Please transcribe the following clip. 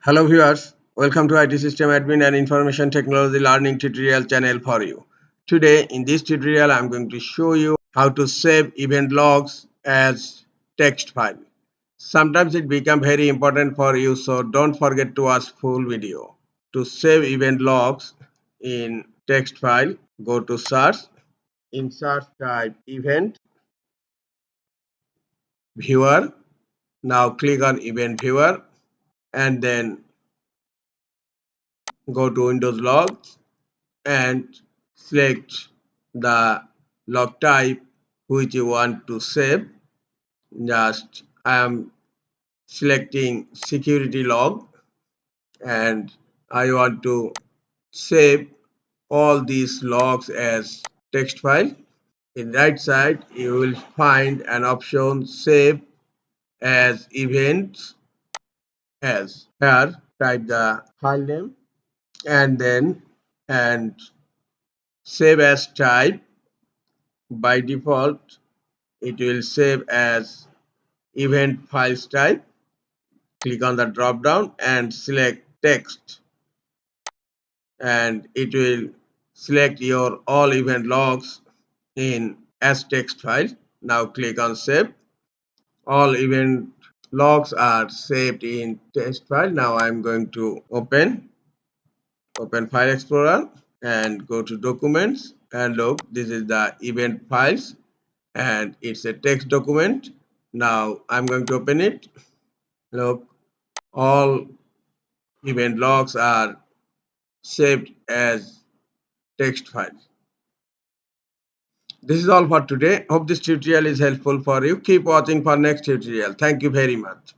Hello viewers, welcome to IT System Admin and Information Technology Learning tutorial channel for you. Today in this tutorial I am going to show you how to save event logs as text file. Sometimes it becomes very important for you, so don't forget to watch full video. To save event logs in text file, go to search. In search type event viewer. Now click on event viewer and then go to Windows logs and select the log type which you want to save. Just I am selecting security log and I want to save all these logs as text file. In right side you will find an option save as events as. Here type the file name and then and save as type. By default it will save as event files type. Click on the drop down and select text and it will select your all event logs in as text file. Now click on save. All event logs are saved in text file. Now I'm going to open File Explorer and go to documents, and look, this is the event files and it's a text document. Now I'm going to open it. Look, all event logs are saved as text files. This is all for today. Hope this tutorial is helpful for you. Keep watching for next tutorial. Thank you very much.